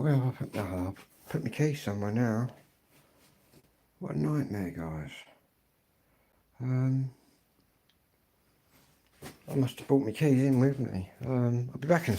where have I put, I've put my keys somewhere now. What a nightmare, guys. I must have brought my keys in with me. I'll be back in a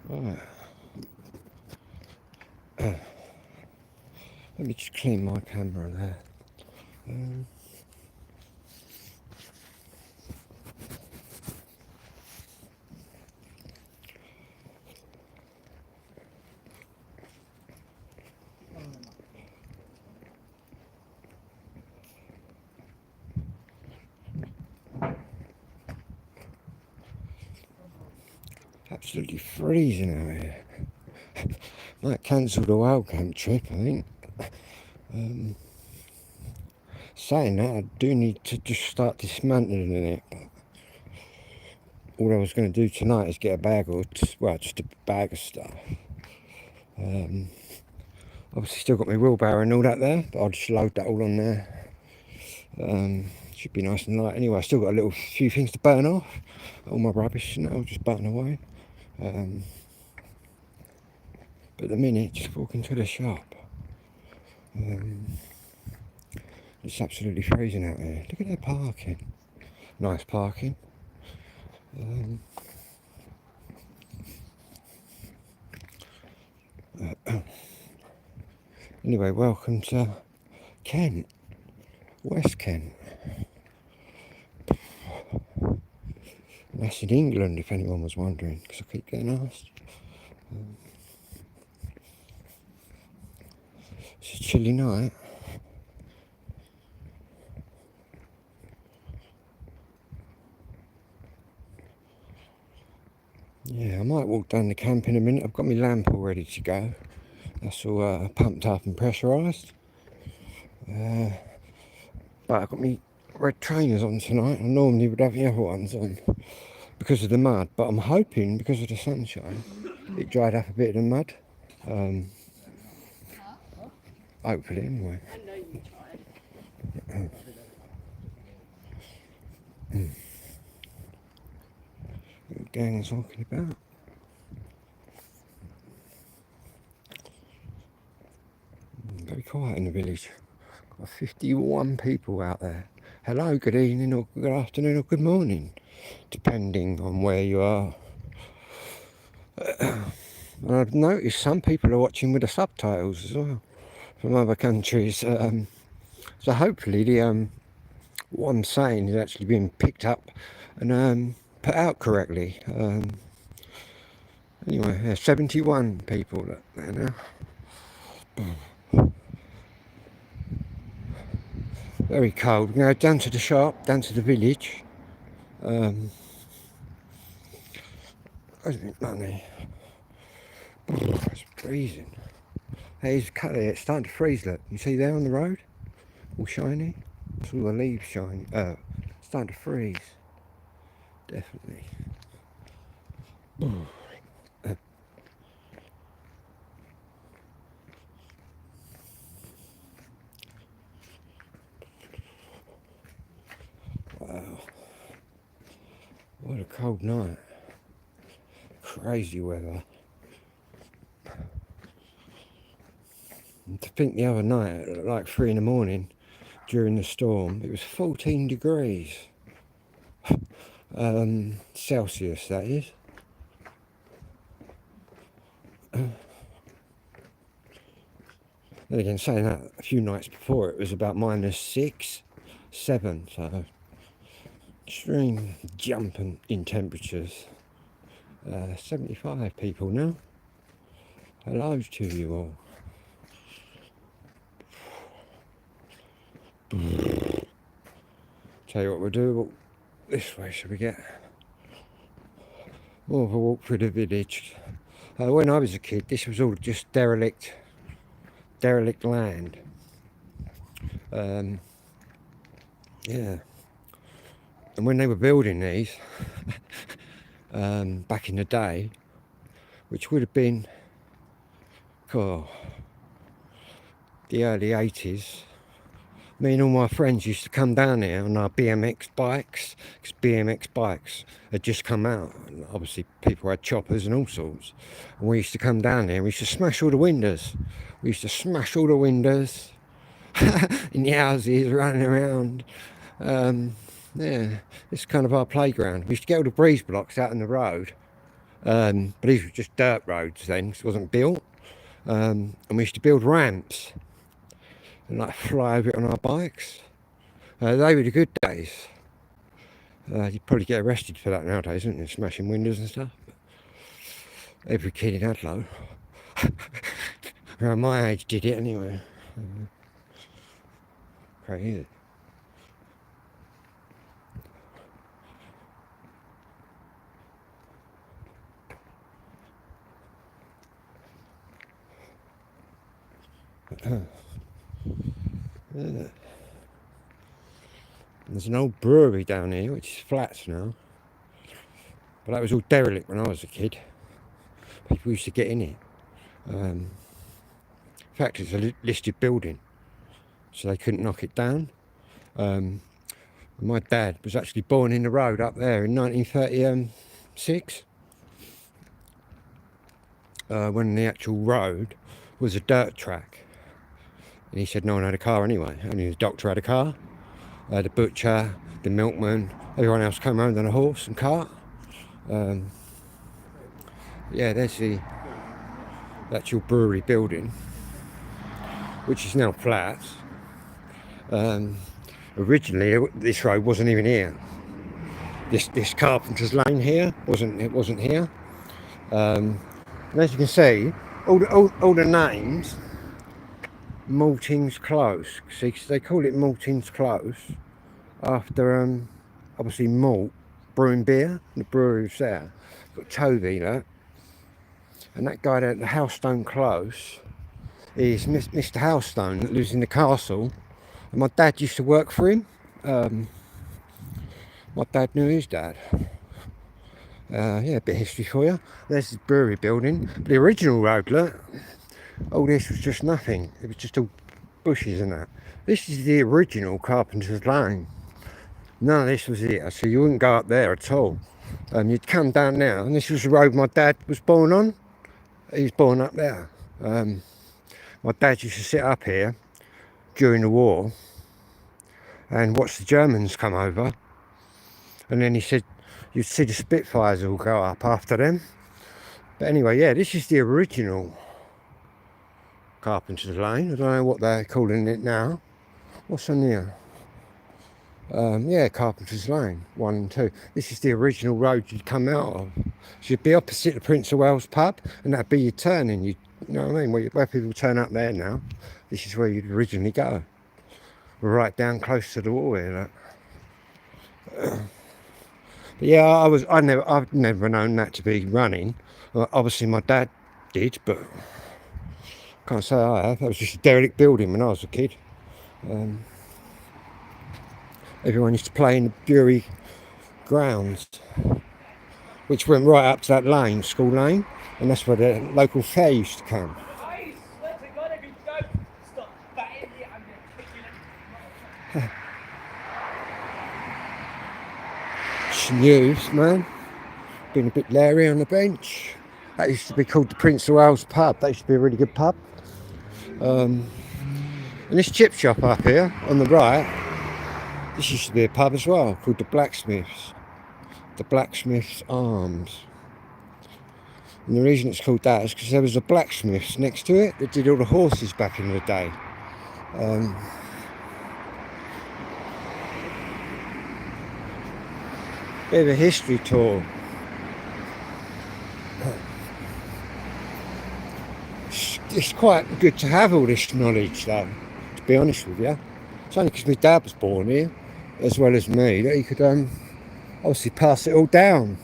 Right. Let me just clean my camera there. Absolutely freezing out here. Might cancel the wildcamp trip, I think. Saying that, I do need to just start dismantling it. All I was going to do tonight is get a bag or, well, just a bag of stuff. Obviously still got my wheelbarrow and all that there, but I'll just load that all on there. Should be nice and light. Anyway, I still got a little few things to burn off. All my rubbish and I'll just burn away. But at the minute, just walking to the shop. It's absolutely freezing out here. Look at that parking. Nice parking. Anyway, welcome to Kent, West Kent. And that's in England, if anyone was wondering, because I keep getting asked. It's a chilly night. Yeah, I might walk down the camp in a minute. I've got my lamp all ready to go. That's all pumped up and pressurised. But I've got my red trainers on tonight. I normally would have the other ones on because of the mud, but I'm hoping because of the sunshine it dried up a bit of the mud. Hopefully, anyway. I know you tried. Gang's walking about. Very quiet in the village. Got 51 people out there. Hello, good evening, or good afternoon, or good morning, depending on where you are. And I've noticed some people are watching with the subtitles as well from other countries. So hopefully the what I'm saying is actually being picked up and put out correctly. Anyway, yeah, 71 people there now. Very cold. We're going to go down to the shop, down to the village. Where's my money? It's freezing. Hey, it's starting to freeze, look. You see there on the road? All shiny? It's all the leaves shiny. Starting to freeze. Definitely. Wow. What a cold night. Crazy weather. And to think the other night, at like 3 in the morning, during the storm, it was 14 degrees. Celsius, that is. Then again, saying that, a few nights before it was about -6. 7, so extreme jump in temperatures. 75 people now. Hello to you all. Tell you what we'll do, this way shall we get more of a walk through the village. When I was a kid, this was all just derelict land. Yeah, and when they were building these back in the day, which would have been the early 80s, me and all my friends used to come down here on our BMX bikes, because BMX bikes had just come out. And obviously people had choppers and all sorts. And we used to come down there and we used to smash all the windows. We used to smash all the windows in the houses, running around. Yeah, it's kind of our playground. We used to get all the breeze blocks out in the road. But these were just dirt roads then, because it wasn't built. And we used to build ramps and like fly over it on our bikes. They were the good days. You'd probably get arrested for that nowadays, wouldn't you? Smashing windows and stuff. But every kid in Adlo around my age did it anyway. Crazy. Yeah. There's an old brewery down here which is flats now, but that was all derelict when I was a kid. People used to get in it. In fact, it's a listed building, so they couldn't knock it down. My dad was actually born in the road up there in 1936, when the actual road was a dirt track. And he said no one had a car anyway. Only the doctor had a car. The butcher, the milkman, everyone else came around on a horse and cart. Yeah, there's the actual brewery building, which is now flats. Originally, this road wasn't even here. This Carpenter's Lane here wasn't here. And as you can see, all the names. Maltings Close. See, they call it Maltings Close after obviously malt brewing beer. The brewery was there. Got Toby, look. And that guy at the Housestone Close is Mr. Housestone that lives in the castle. And my dad used to work for him. My dad knew his dad. Yeah, a bit of history for you. There's the brewery building. But the original road, look. All this was just nothing. It was just all bushes and that. This is the original Carpenter's Lane. None of this was here, so you wouldn't go up there at all. You'd come down now, and this was the road my dad was born on. He was born up there. My dad used to sit up here during the war and watch the Germans come over. And then he said you'd see the Spitfires all go up after them. But anyway, yeah, this is the original Carpenter's Lane. I don't know what they're calling it now. What's on here? Yeah, Carpenter's Lane 1 and 2. This is the original road you'd come out of. You'd be opposite the Prince of Wales pub, and that'd be your turning. You know what I mean? Where people turn up there now. This is where you'd originally go. We're right down close to the wall here. Look. But yeah, I've never known that to be running. Obviously, my dad did, but can't say I have. That was just a derelict building when I was a kid. Everyone used to play in the brewery grounds, which went right up to that lane, School Lane, and that's where the local fair used to come. News, man. Been a bit leery on the bench. That used to be called the Prince of Wales pub. That used to be a really good pub. And this chip shop up here on the right, this used to be a pub as well, called the Blacksmiths. The Blacksmiths Arms. And the reason it's called that is because there was a blacksmiths next to it that did all the horses back in the day. Bit of a history tour. It's quite good to have all this knowledge, though, to be honest with you. It's only because my dad was born here, as well as me, that he could obviously pass it all down.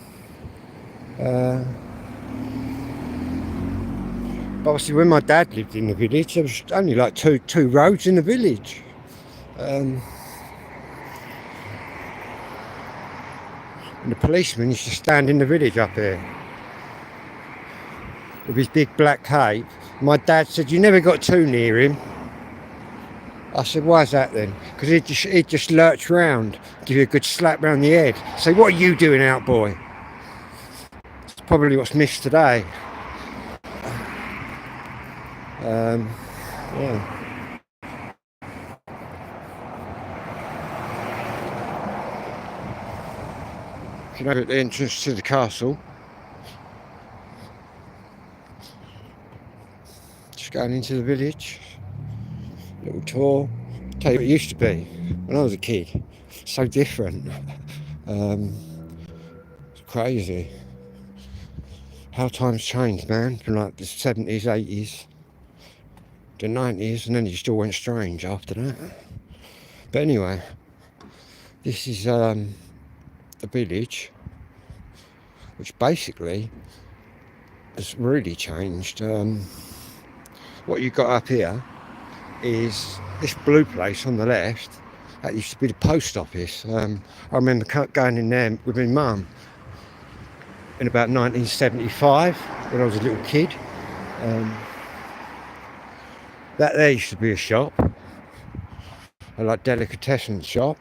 But obviously, when my dad lived in the village, there was only like two roads in the village. And the policeman used to stand in the village up here with his big black cape. My dad said, "You never got too near him." I said, "Why is that then?" Because he'd just lurch round, give you a good slap round the head, say, "What are you doing out, boy?" It's probably what's missed today. Yeah. You know, at the entrance to the castle. Just going into the village. Little tour. Tell you what it used to be when I was a kid. So different. It's crazy. How times changed, man. From like the 70s, 80s, the 90s, and then it still went strange after that. But anyway, this is a village which basically has really changed. What you got up here is this blue place on the left. That used to be the post office. I remember going in there with my mum in about 1975 when I was a little kid. That there used to be a shop, a like delicatessen shop.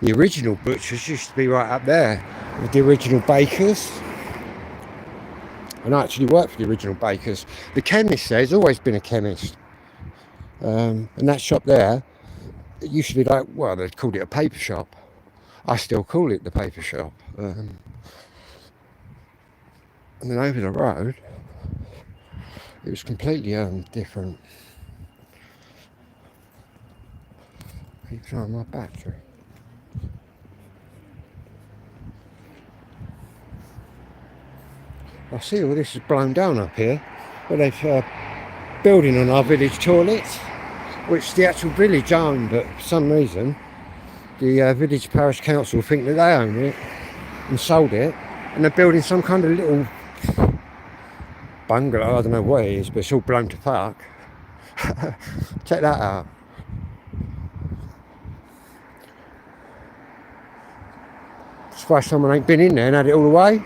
The original butchers used to be right up there with the original bakers. And I actually worked for the original bakers. The chemist there's always been a chemist. And that shop there, it used to be like, well, they called it a paper shop. I still call it the paper shop. And then over the road, it was completely different. Keep trying my battery. I see all this is blown down up here, but they've building on our village toilets, which the actual village owned, but for some reason the village parish council think that they own it and sold it, and they're building some kind of little bungalow. I don't know what it is, but it's all blown to park. Check that out. Surprised someone ain't been in there and had it all away.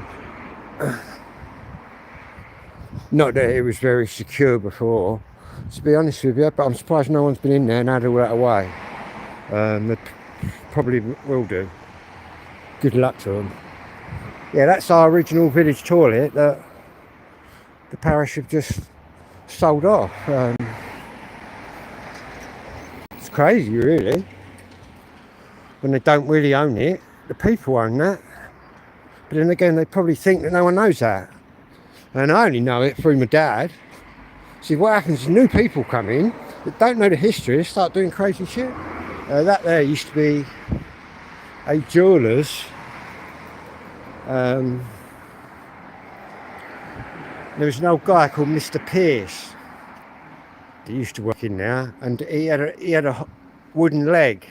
Not that it was very secure before, to be honest with you, but I'm surprised no one's been in there and had all that away. They probably will do. Good luck to them. Yeah, that's our original village toilet that the parish have just sold off. It's crazy, really. When they don't really own it, the people own that. But then again, they probably think that no one knows that. And I only know it through my dad. See, what happens is new people come in that don't know the history, start doing crazy shit. That there used to be a jeweller's. There was an old guy called Mr. Pierce that used to work in there, and he had a wooden leg.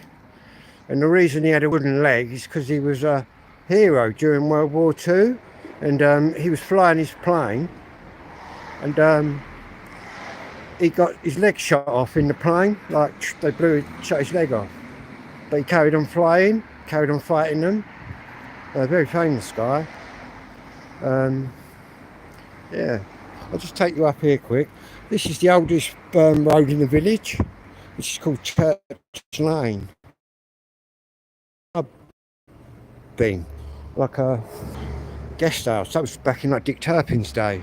And the reason he had a wooden leg is because he was a hero during World War II, and he was flying his plane, and he got his leg shot off in the plane, like they shot his leg off. But he carried on flying, carried on fighting them. A very famous guy. Yeah, I'll just take you up here quick. This is the oldest road in the village, which is called Church Lane. Been like a guest house. That was back in like Dick Turpin's day,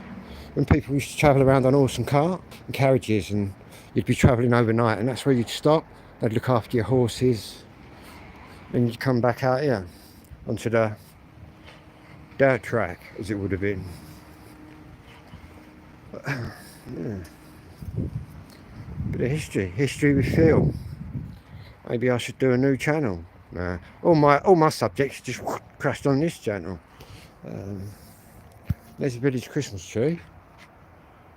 when people used to travel around on horse and cart and carriages, and you'd be travelling overnight, and that's where you'd stop. They'd look after your horses, and you'd come back out here onto the dirt track, as it would have been. Yeah. Bit of history with Phil. Maybe I should do a new channel. All my subjects just crashed on this channel. There's a village Christmas tree.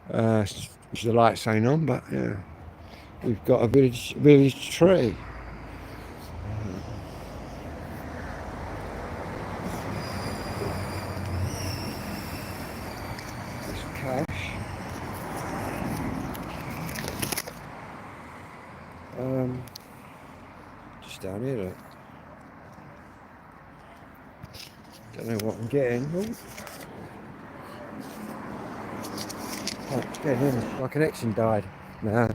Which the lights ain't on, but yeah, we've got a village tree. There's cash. Just down here, look. Don't know what I'm getting. Oh, it's getting in. My connection died. Nah. I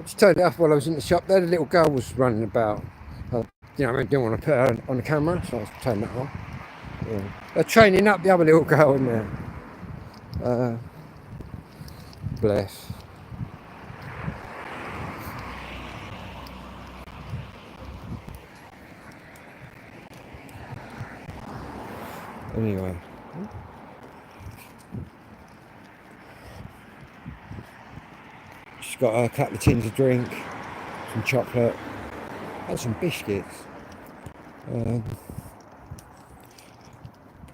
just turned it off while I was in the shop there. The little girl was running about. You know, I didn't want to put her on the camera, so I was turning that on. Yeah. They're training up the other little girl in there. Bless. Anyway. Just got a couple of tins of drink, some chocolate, and some biscuits.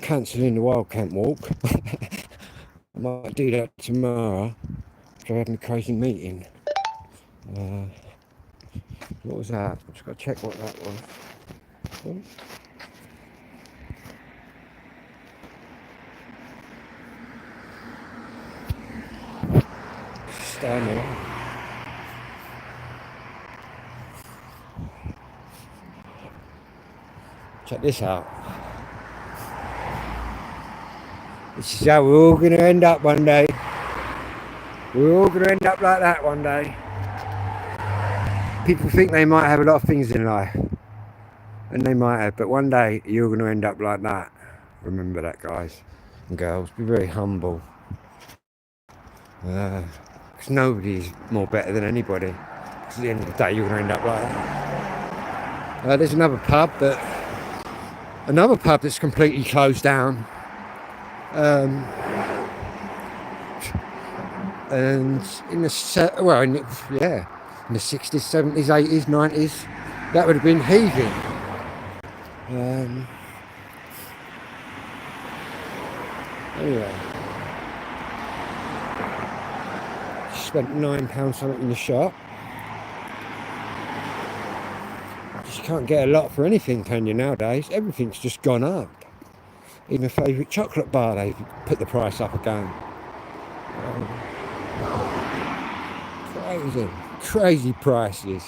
Cancelling the wildcamp walk. I might do that tomorrow after having a crazy meeting. What was that? I've just got to check what that was. Oh. Stand there. Check this out. This is how we're all going to end up one day. We're all going to end up like that one day. People think they might have a lot of things in life. And they might have, but one day you're going to end up like that. Remember that, guys and girls. Be very humble. Because nobody's more better than anybody. Because at the end of the day, you're going to end up like that. There's another pub that's completely closed down. And in the 60s, 70s, 80s, 90s, that would have been heaving. Anyway, spent £9 something in the shop. Just can't get a lot for anything, can you, nowadays? Everything's just gone up. Even a favourite chocolate bar, they've put the price up again. Crazy prices.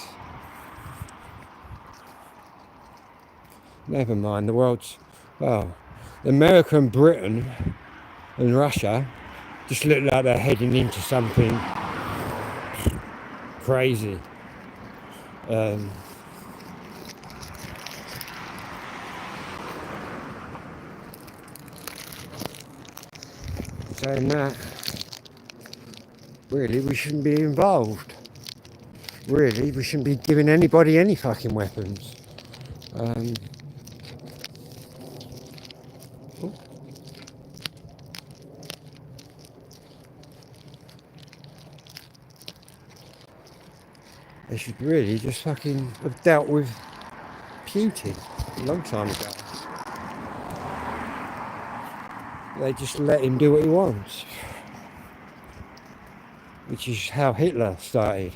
Never mind, the world's, America and Britain and Russia just look like they're heading into something crazy. Saying that, really, we shouldn't be involved. Really, we shouldn't be giving anybody any fucking weapons. They should really just fucking have dealt with Putin a long time ago. They just let him do what he wants. Which is how Hitler started.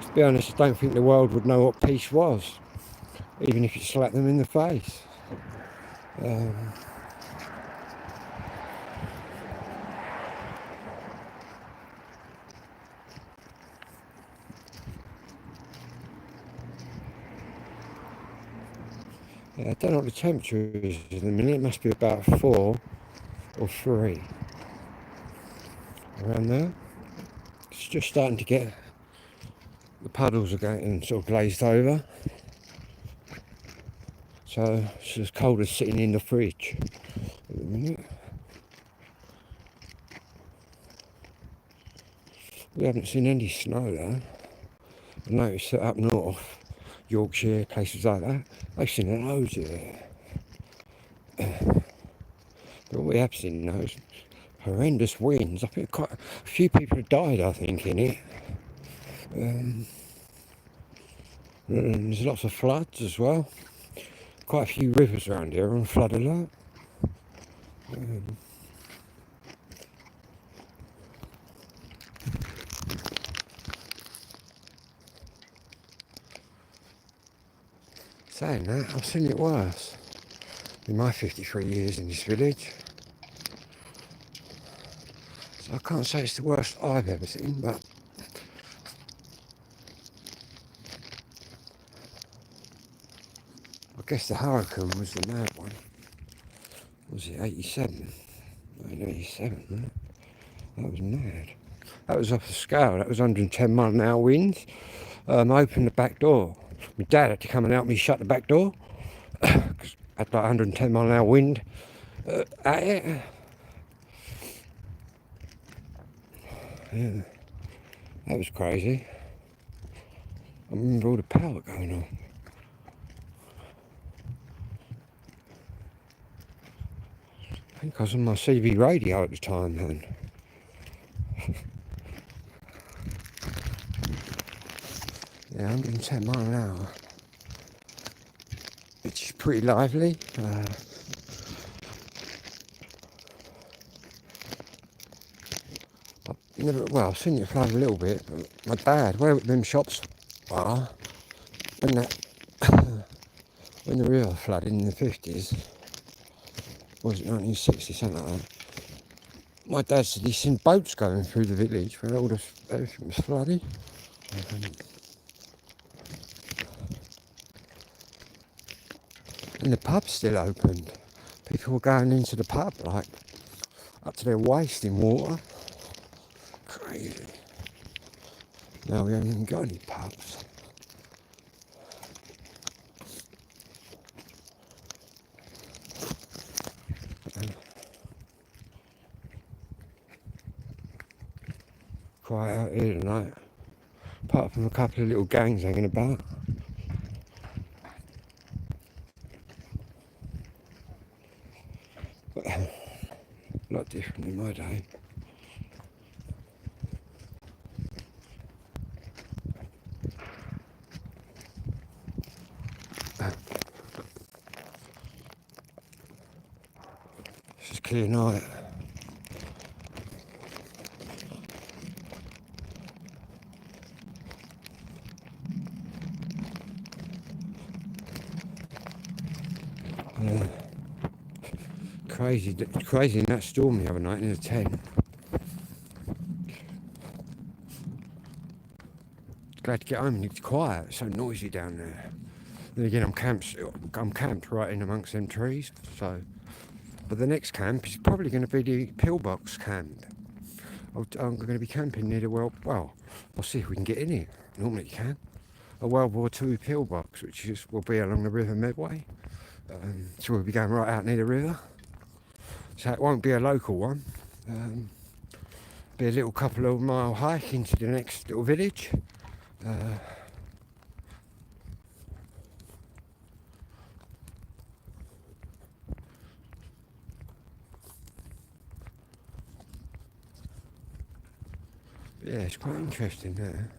To be honest, I don't think the world would know what peace was, even if you slapped them in the face. Yeah, I don't know what the temperature is in a minute. It must be about 4 or 3. Around there. It's just starting to get, the puddles are getting sort of glazed over. So it's as cold as sitting in the fridge at the minute. We haven't seen any snow though. I noticed that up north, Yorkshire, places like that, they've seen loads of it. But what we have seen now is horrendous winds. I think quite a few people have died, I think, in it. And there's lots of floods as well. Quite a few rivers around here are on flood alert. Saying that, I've seen it worse in my 53 years in this village. So I can't say it's the worst I've ever seen, but I guess the hurricane was the mad one. Was it 87? 87, wasn't it? That was mad. That was off the scale. That was 110 mile an hour winds. I opened the back door. My dad had to come and help me shut the back door. Cause I had like 110 mile an hour wind at it. Yeah, that was crazy. I remember all the power going on. I think I was on my CB radio at the time then. Yeah, 110 mile an hour. Which is pretty lively. I've seen it flood a little bit, but my dad, where them shops are, when the river flooded in the 50s, was it 1960, something like that, my dad said he's seen boats going through the village where everything was flooded. And the pub's still open. People were going into the pub like up to their waist in water. Crazy. Now we haven't even got any pubs. Quiet out here tonight. Apart from a couple of little gangs hanging about. But a lot different in my day. It's just clear night. Crazy in that storm the other night in the tent. Glad to get home and it's quiet. It's so noisy down there. Then again, I'm camped right in amongst them trees. So, but the next camp is probably going to be the pillbox camp. I'm going to be camping near the well. I'll see if we can get in here. Normally you can. A World War II pillbox, which will be along the River Medway. So we'll be going right out near the river. So it won't be a local one. Be a little couple of mile hike into the next little village. Yeah, it's quite interesting there.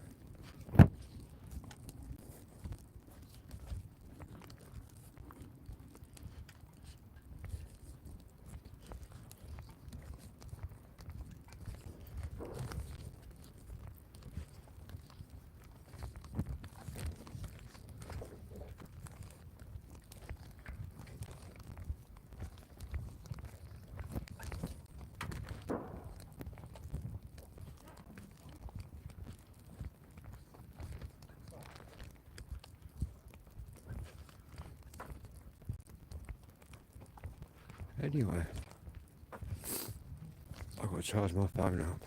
Anyway, I've got to charge my phone up.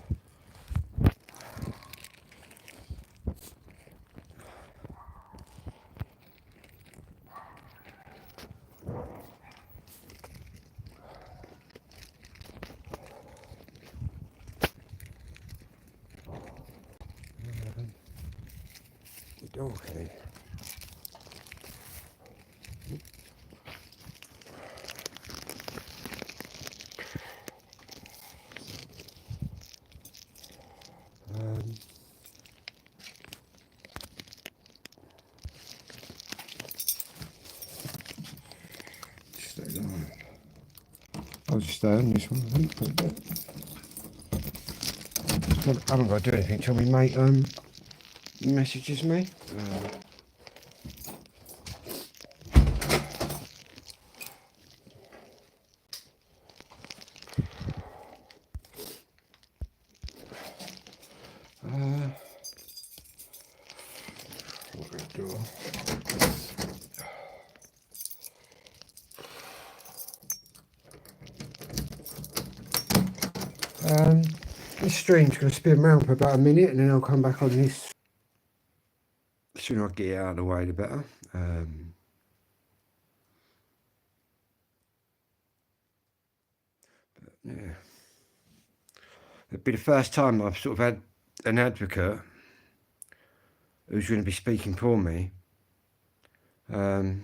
Okay. stay live. I'll just stay on this one, I think, for a bit. I haven't got to do anything till my mate messages me. What we do? This stream's going to spin around for about a minute, and then I'll come back on this. The sooner I get it out of the way, the better. Yeah, it'll be the first time I've sort of had an advocate who's going to be speaking for me. But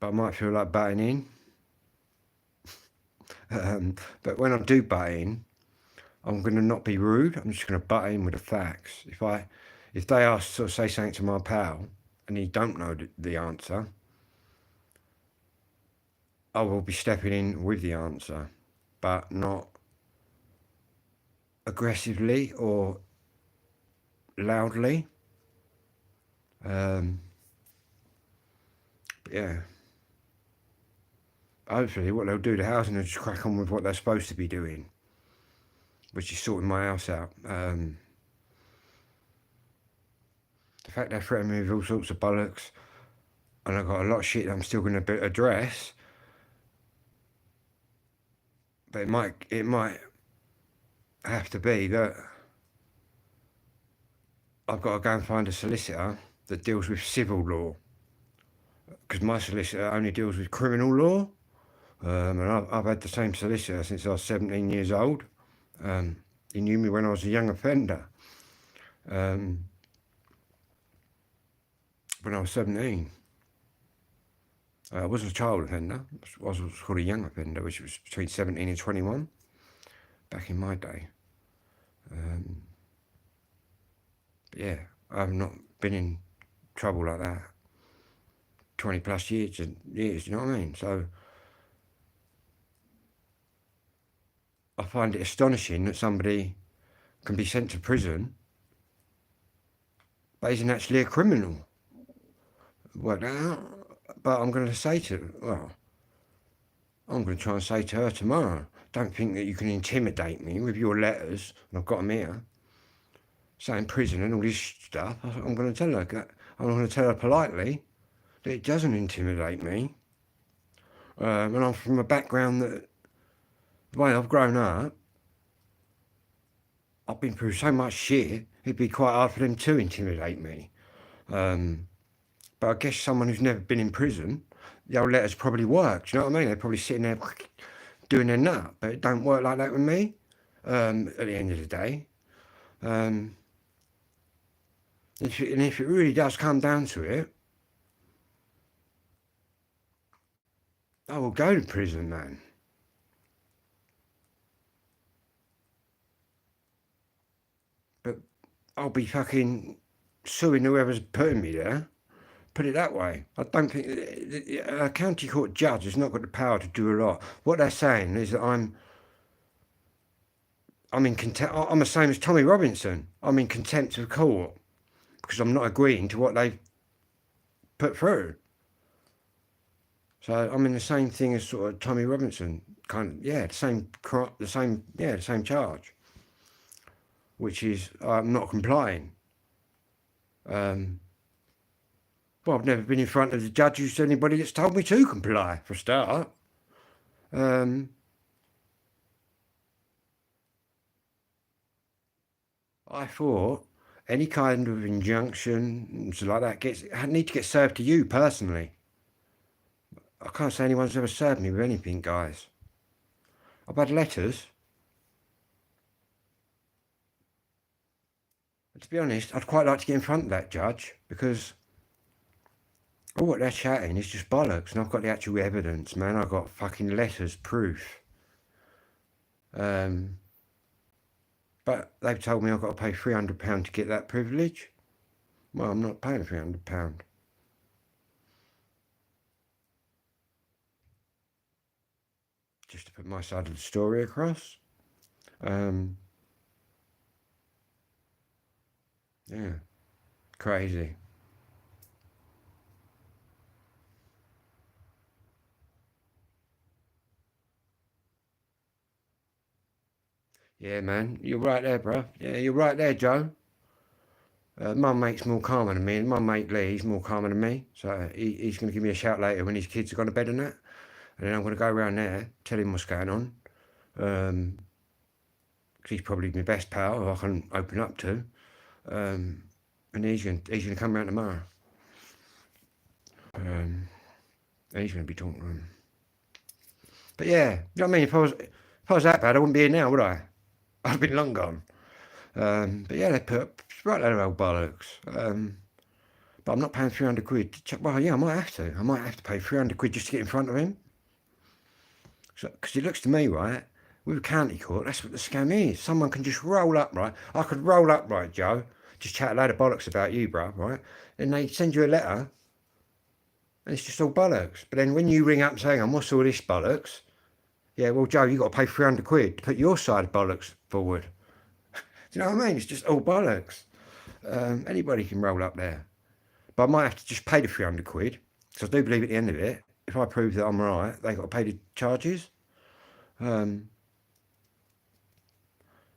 I might feel like butting in. But when I do butt in, I'm going to not be rude. I'm just going to butt in with the facts. If they ask, sort of say something to my pal, and he don't know the answer, I will be stepping in with the answer, but not aggressively or loudly. But yeah. Hopefully what they'll do, the housing will just crack on with what they're supposed to be doing, which is sorting my house out. The fact they're threatening me with all sorts of bollocks, and I've got a lot of shit that I'm still going to address, but it might have to be that I've got to go and find a solicitor that deals with civil law, because my solicitor only deals with criminal law. And I've had the same solicitor since I was 17 years old. He knew me when I was a young offender. When I was 17. I wasn't a child offender. I was what's called a young offender, which was between 17 and 21, back in my day. But yeah, I've not been in trouble like that 20 plus years, you know what I mean? So I find it astonishing that somebody can be sent to prison but isn't actually a criminal. Work that out. But I'm going to say I'm going to try and say to her tomorrow, don't think that you can intimidate me with your letters, and I've got them here, saying prison and all this stuff. I'm going to tell her, I'm going to tell her politely that it doesn't intimidate me. And I'm from a background that, the way I've grown up, I've been through so much shit, it'd be quite hard for them to intimidate me. But I guess someone who's never been in prison, the old letters probably work. Do you know what I mean? They're probably sitting there doing their nut, but it don't work like that with me. At the end of the day, if it really does come down to it, I will go to prison, man. But I'll be fucking suing whoever's putting me there. Put it that way. I don't think a county court judge has not got the power to do a lot. What they're saying is that I'm in contempt. I'm the same as Tommy Robinson. I'm in contempt of court because I'm not agreeing to what they've put through. So I'm in the same thing as sort of Tommy Robinson, kind of, the same charge, which is I'm not complying. Well, I've never been in front of the judge who's anybody that's told me to comply, for a start. I thought any kind of injunctions like that need to get served to you personally. I can't say anyone's ever served me with anything, guys. I've had letters. But to be honest, I'd quite like to get in front of that judge, because all what they're chatting is just bollocks, and I've got the actual evidence, man. I've got fucking letters, proof. But they've told me I've got to pay £300 to get that privilege. Well, I'm not paying £300. just to put my side of the story across. Yeah, crazy. Yeah, man, you're right there, bro. Yeah, you're right there, Joe. My mate's more calmer than me, and my mate Lee, he's more calmer than me. So he's going to give me a shout later when his kids have gone to bed and that. And then I'm going to go around there, tell him what's going on. Because he's probably my best pal who I can open up to. And he's going to come round tomorrow. And he's going to be talking to him. But yeah, you know what I mean? If I was that bad, I wouldn't be here now, would I? I'd have been long gone. But yeah, they put up right there old bollocks. But I'm not paying 300 quid to check. Well, yeah, I might have to. I might have to pay 300 quid just to get in front of him. Because it looks to me, right, with a county court, that's what the scam is. Someone can just roll up, right? I could roll up, right, Joe, just chat a load of bollocks about you, bro, right? Then they send you a letter, and it's just all bollocks. But then when you ring up saying, what's all this bollocks? Yeah, well, Joe, you've got to pay 300 quid to put your side of bollocks forward. Do you know what I mean? It's just all bollocks. Anybody can roll up there. But I might have to just pay the 300 quid, because I do believe at the end of it, if I prove that I'm right, they got to pay the charges. Yeah.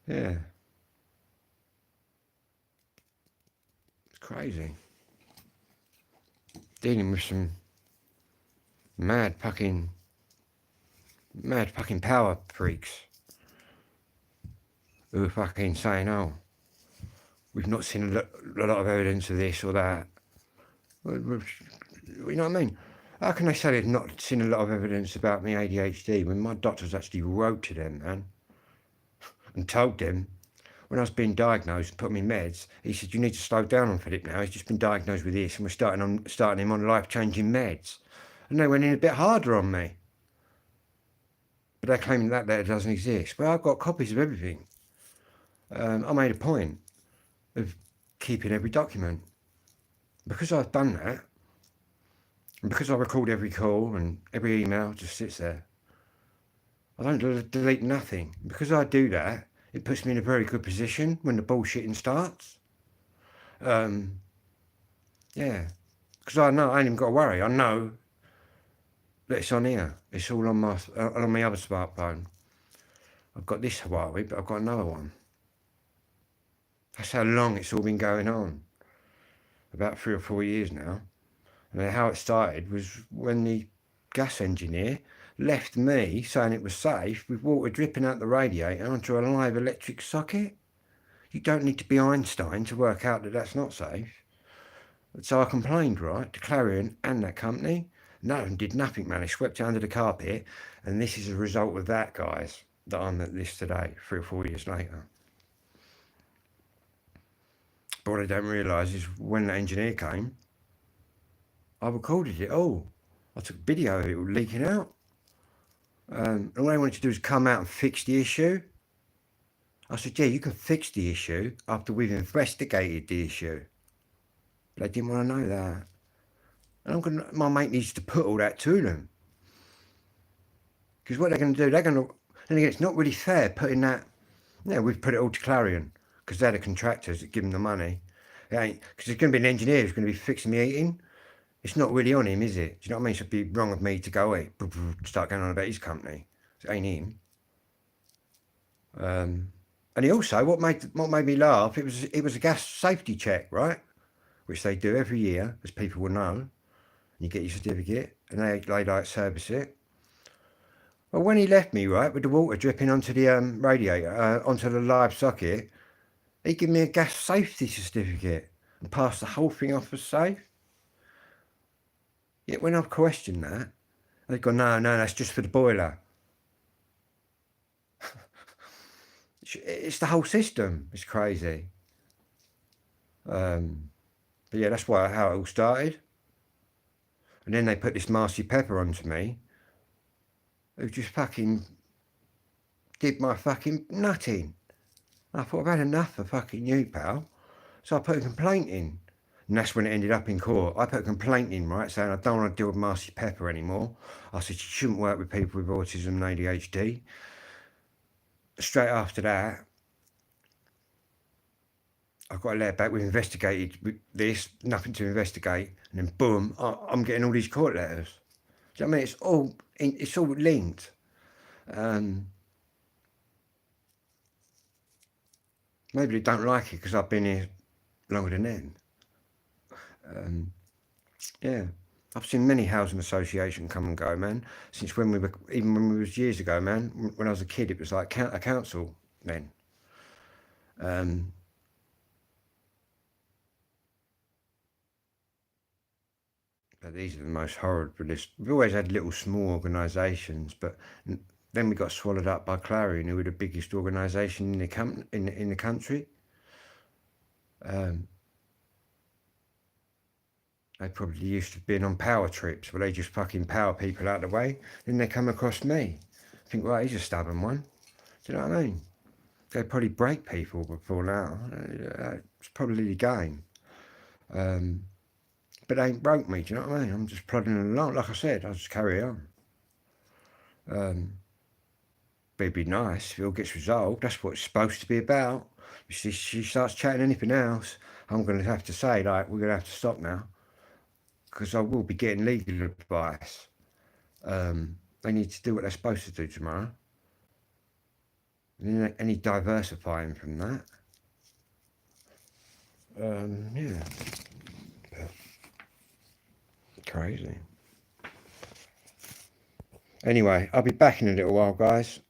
It's crazy. Dealing with some mad fucking power freaks who are fucking saying, oh, we've not seen a lot of evidence of this or that. You know what I mean? How can they say they've not seen a lot of evidence about me ADHD when my doctors actually wrote to them, man, and told them when I was being diagnosed and put me in meds, he said, you need to slow down on Philip now. He's just been diagnosed with this and we're starting him on life-changing meds. And they went in a bit harder on me. But they're claiming that letter doesn't exist. Well, I've got copies of everything. I made a point of keeping every document. Because I've done that, and because I record every call and every email just sits there, I don't delete nothing. Because I do that, it puts me in a very good position when the bullshitting starts. Yeah, because I know I ain't even got to worry. I know that it's on here. It's all on my other smartphone. I've got this Huawei, but I've got another one. That's how long it's all been going on. About 3 or 4 years now. And how it started was when the gas engineer left me saying it was safe with water dripping out the radiator onto a live electric socket. You don't need to be Einstein to work out that that's not safe. So I complained, right, to Clarion and that company. None of them did nothing, man. They swept it under the carpet. And this is a result of that, guys, that I'm at this today, 3 or 4 years later. But what I don't realise is when the engineer came, I recorded it all. I took video of it leaking out. And all they wanted to do is come out and fix the issue. I said, yeah, you can fix the issue after we've investigated the issue. But they didn't want to know that. And my mate needs to put all that to them. Because what they're going to do, and again, it's not really fair putting that, we've put it all to Clarion, because they're the contractors that give them the money. Because there's going to be an engineer who's going to be fixing the heating. It's not really on him, is it? Do you know what I mean? So it'd be wrong of me to go, hey, start going on about his company. It ain't him. And he also, what made me laugh, it was a gas safety check, right? Which they do every year, as people will know. You get your certificate, and they like service it. Well, when he left me, right, with the water dripping onto the radiator, onto the live socket, he gave me a gas safety certificate and passed the whole thing off as safe. Yet when I've questioned that, they go, no, that's just for the boiler. It's the whole system. It's crazy. But yeah, that's how it all started. And then they put this Marcy Pepper onto me, who just fucking did my fucking nutting. I thought, I've had enough of fucking you, pal. So I put a complaint in. And that's when it ended up in court. I put a complaint in, right, saying I don't want to deal with Marcy Pepper anymore. I said she shouldn't work with people with autism and ADHD. Straight after that, I got a letter back. We've investigated this, nothing to investigate, and then boom, I'm getting all these court letters. Do you know what I mean? It's all linked. Maybe they don't like it because I've been here longer than them. Yeah, I've seen many housing associations come and go, man. Since when even when we was years ago, man. When I was a kid, it was like a council then. But these are the most horrible. We've always had little small organisations, but then we got swallowed up by Clarion, who were the biggest organisation in the country. They probably used to been on power trips where they just fucking power people out of the way. Then they come across me. Think, right, he's a stubborn one. Do you know what I mean? They probably break people before now. It's probably the game. But they ain't broke me, do you know what I mean? I'm just plodding along. Like I said, I'll just carry on. But it'd be nice if it all gets resolved. That's what it's supposed to be about. If she starts chatting anything else, I'm going to have to say, like, we're going to have to stop now. Because I will be getting legal advice. They need to do what they're supposed to do tomorrow. Any diversifying from that. Yeah. Crazy. Anyway, I'll be back in a little while, guys.